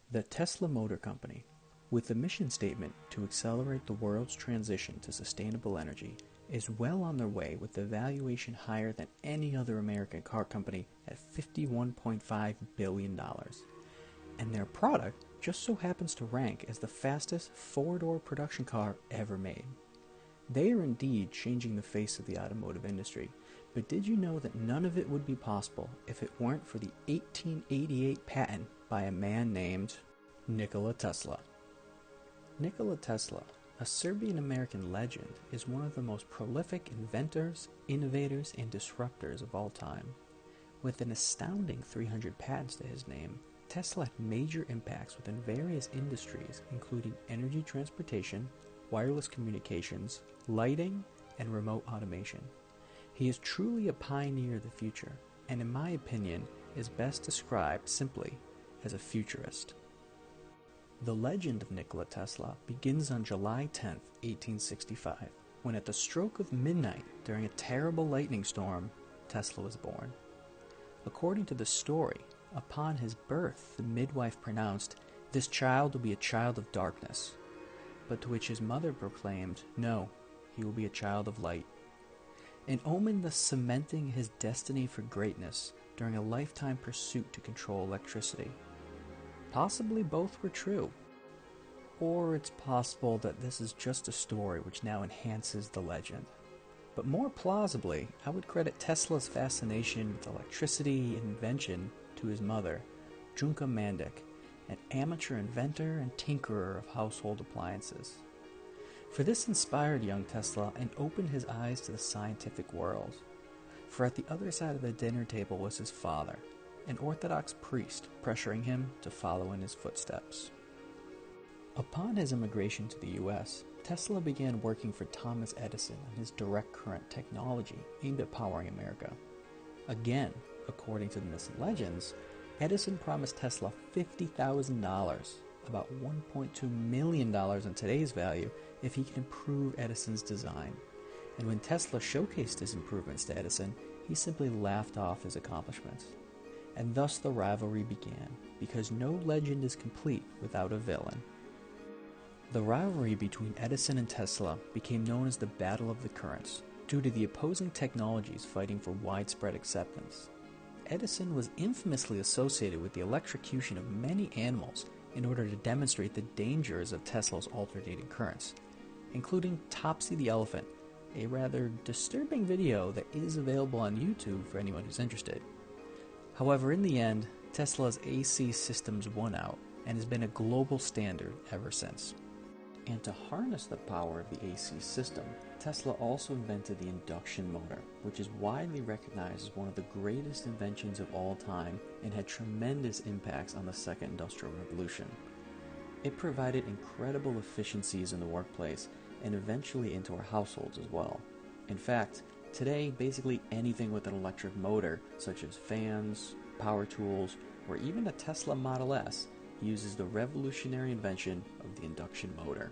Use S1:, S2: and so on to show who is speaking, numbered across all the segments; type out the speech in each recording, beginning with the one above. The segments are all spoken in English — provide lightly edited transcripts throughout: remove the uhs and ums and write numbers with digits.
S1: The Tesla Motor Company, with a mission statement to accelerate the world's transition to sustainable energy, is well on their way with a valuation higher than any other American car company at $51.5 billion. And their product just so happens to rank as the fastest four-door production car ever made. They are indeed changing the face of the automotive industry, but did you know that none of it would be possible if it weren't for the 1888 patent by a man named Nikola Tesla? Nikola Tesla, a Serbian-American legend, is one of the most prolific inventors, innovators, and disruptors of all time. With an astounding 300 patents to his name, Tesla had major impacts within various industries, including energy transportation, wireless communications, lighting, and remote automation. He is truly a pioneer of the future, and in my opinion, is best described simply as a futurist. The legend of Nikola Tesla begins on July 10, 1865, when at the stroke of midnight during a terrible lightning storm, Tesla was born. According to the story, upon his birth, the midwife pronounced, "This child will be a child of darkness," but to which his mother proclaimed, "No, he will be a child of light." An omen thus cementing his destiny for greatness during a lifetime pursuit to control electricity. Possibly both were true. Or it's possible that this is just a story which now enhances the legend. But more plausibly, I would credit Tesla's fascination with electricity and invention to his mother, Junka Mandik, an amateur inventor and tinkerer of household appliances. For this inspired young Tesla and opened his eyes to the scientific world. For at the other side of the dinner table was his father, an Orthodox priest pressuring him to follow in his footsteps. Upon his immigration to the U.S., Tesla began working for Thomas Edison on his direct current technology aimed at powering America. Again, according to the myths and legends, Edison promised Tesla $50,000, about $1.2 million in today's value, if he could improve Edison's design. And when Tesla showcased his improvements to Edison, he simply laughed off his accomplishments. And thus the rivalry began, because no legend is complete without a villain. The rivalry between Edison and Tesla became known as the Battle of the Currents, due to the opposing technologies fighting for widespread acceptance. Edison was infamously associated with the electrocution of many animals in order to demonstrate the dangers of Tesla's alternating currents, including Topsy the elephant, a rather disturbing video that is available on YouTube for anyone who's interested. However, in the end, Tesla's AC systems won out and has been a global standard ever since. And to harness the power of the AC system, Tesla also invented the induction motor, which is widely recognized as one of the greatest inventions of all time and had tremendous impacts on the Second Industrial Revolution. It provided incredible efficiencies in the workplace and eventually into our households as well. In fact, today, basically anything with an electric motor, such as fans, power tools, or even a Tesla Model S, uses the revolutionary invention of the induction motor.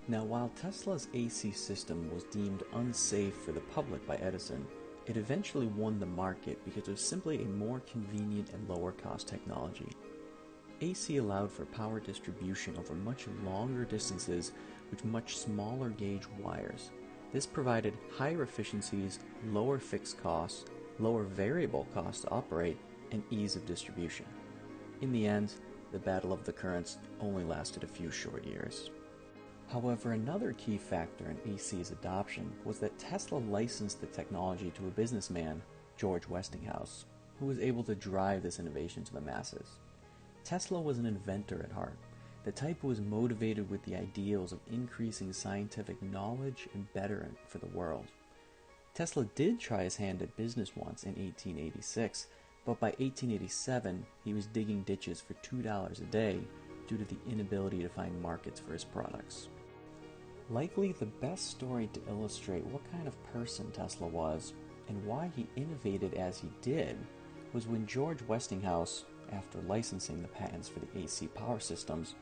S1: Now, while Tesla's AC system was deemed unsafe for the public by Edison, it eventually won the market because it was simply a more convenient and lower cost technology. AC allowed for power distribution over much longer distances with much smaller gauge wires. This provided higher efficiencies, lower fixed costs, lower variable costs to operate, and ease of distribution. In the end, the Battle of the Currents only lasted a few short years. However, another key factor in AC's adoption was that Tesla licensed the technology to a businessman, George Westinghouse, who was able to drive this innovation to the masses. Tesla was an inventor at heart, the type who was motivated with the ideals of increasing scientific knowledge and betterment for the world. Tesla did try his hand at business once in 1886, but by 1887 he was digging ditches for $2 a day due to the inability to find markets for his products. Likely the best story to illustrate what kind of person Tesla was and why he innovated as he did was when George Westinghouse, after licensing the patents for the AC power systems,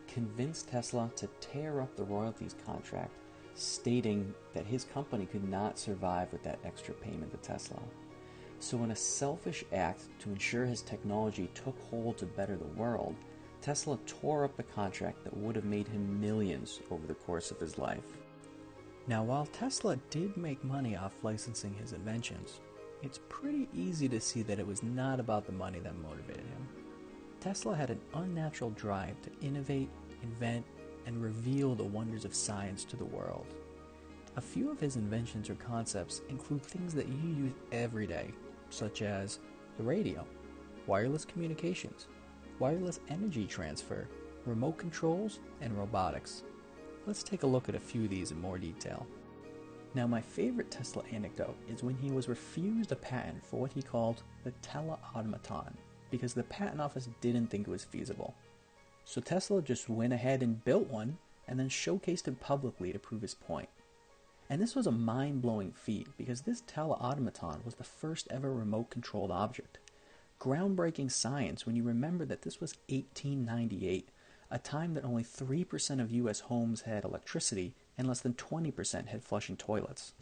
S1: convinced Tesla to tear up the royalties contract, stating that his company could not survive with that extra payment to Tesla. So in a selfish act to ensure his technology took hold to better the world, Tesla tore up the contract that would have made him millions over the course of his life. Now, while Tesla did make money off licensing his inventions, it's pretty easy to see that it was not about the money that motivated him. Tesla had an unnatural drive to innovate, invent, and reveal the wonders of science to the world. A few of his inventions or concepts include things that you use every day, such as the radio, wireless communications, wireless energy transfer, remote controls, and robotics. Let's take a look at a few of these in more detail. Now, my favorite Tesla anecdote is when he was refused a patent for what he called the teleautomaton, because the patent office didn't think it was feasible. So Tesla just went ahead and built one, and then showcased it publicly to prove his point. And this was a mind-blowing feat, because this teleautomaton was the first ever remote-controlled object. Groundbreaking science when you remember that this was 1898, a time that only 3% of U.S. homes had electricity and less than 20% had flushing toilets.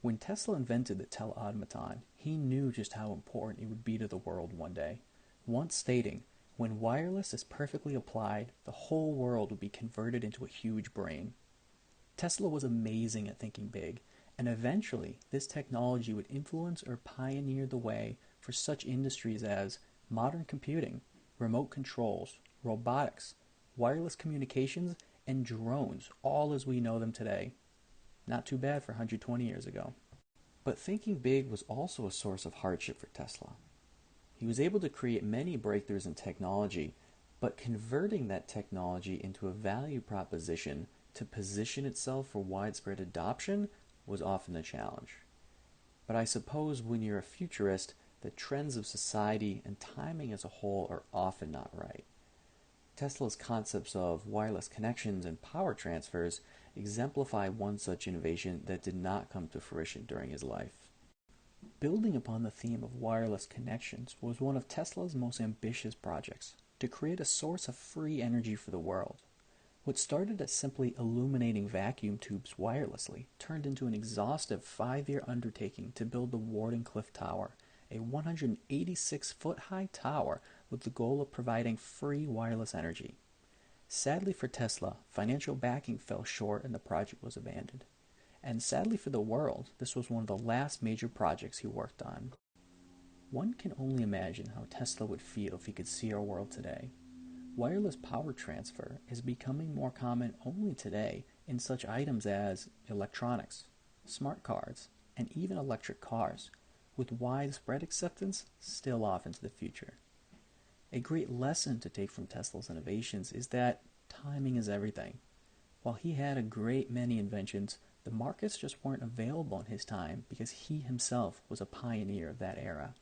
S1: When Tesla invented the teleautomaton, he knew just how important it would be to the world one day, once stating, "When wireless is perfectly applied, the whole world will be converted into a huge brain." Tesla was amazing at thinking big, and eventually this technology would influence or pioneer the way for such industries as modern computing, remote controls, robotics, wireless communications, and drones, all as we know them today. Not too bad for 120 years ago. But thinking big was also a source of hardship for Tesla. He was able to create many breakthroughs in technology, but converting that technology into a value proposition to position itself for widespread adoption was often a challenge. But I suppose when you're a futurist, the trends of society and timing as a whole are often not right. Tesla's concepts of wireless connections and power transfers exemplify one such innovation that did not come to fruition during his life. Building upon the theme of wireless connections was one of Tesla's most ambitious projects, to create a source of free energy for the world. What started as simply illuminating vacuum tubes wirelessly turned into an exhaustive 5-year undertaking to build the Wardenclyffe Tower, a 186-foot-high tower with the goal of providing free wireless energy. Sadly for Tesla, financial backing fell short and the project was abandoned. And sadly for the world, this was one of the last major projects he worked on. One can only imagine how Tesla would feel if he could see our world today. Wireless power transfer is becoming more common only today in such items as electronics, smart cards, and even electric cars, with widespread acceptance still off into the future. A great lesson to take from Tesla's innovations is that timing is everything. While he had a great many inventions, the markets just weren't available in his time because he himself was a pioneer of that era.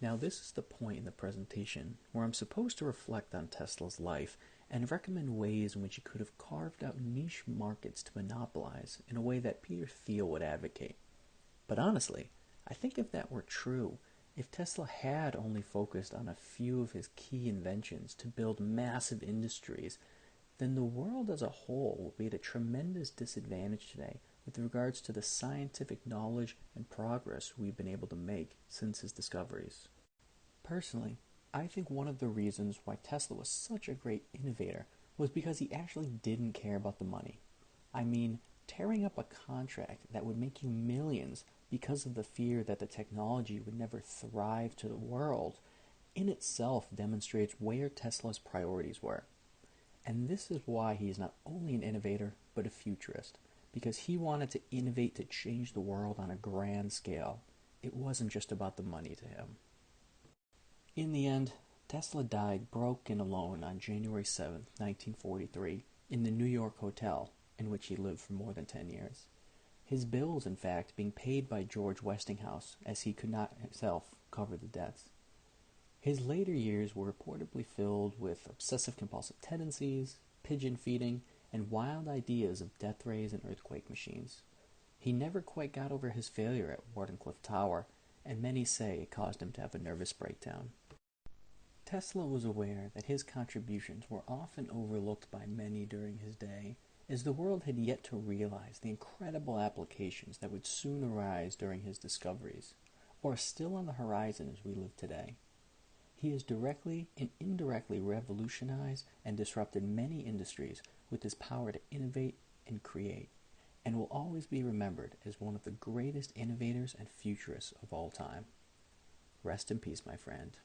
S1: Now, this is the point in the presentation where I'm supposed to reflect on Tesla's life and recommend ways in which he could have carved out niche markets to monopolize in a way that Peter Thiel would advocate. But honestly, I think if that were true, if Tesla had only focused on a few of his key inventions to build massive industries, then the world as a whole would be at a tremendous disadvantage today with regards to the scientific knowledge and progress we've been able to make since his discoveries. Personally, I think one of the reasons why Tesla was such a great innovator was because he actually didn't care about the money. I mean, tearing up a contract that would make you millions because of the fear that the technology would never thrive to the world in itself demonstrates where Tesla's priorities were. And this is why he is not only an innovator, but a futurist, because he wanted to innovate to change the world on a grand scale. It wasn't just about the money to him. In the end, Tesla died broke and alone on January 7, 1943, in the New York hotel in which he lived for more than 10 years. His bills, in fact, being paid by George Westinghouse, as he could not himself cover the debts. His later years were reportedly filled with obsessive-compulsive tendencies, pigeon feeding, and wild ideas of death rays and earthquake machines. He never quite got over his failure at Wardenclyffe Tower, and many say it caused him to have a nervous breakdown. Tesla was aware that his contributions were often overlooked by many during his day, as the world had yet to realize the incredible applications that would soon arise during his discoveries, or are still on the horizon as we live today. He has directly and indirectly revolutionized and disrupted many industries with his power to innovate and create, and will always be remembered as one of the greatest innovators and futurists of all time. Rest in peace, my friend.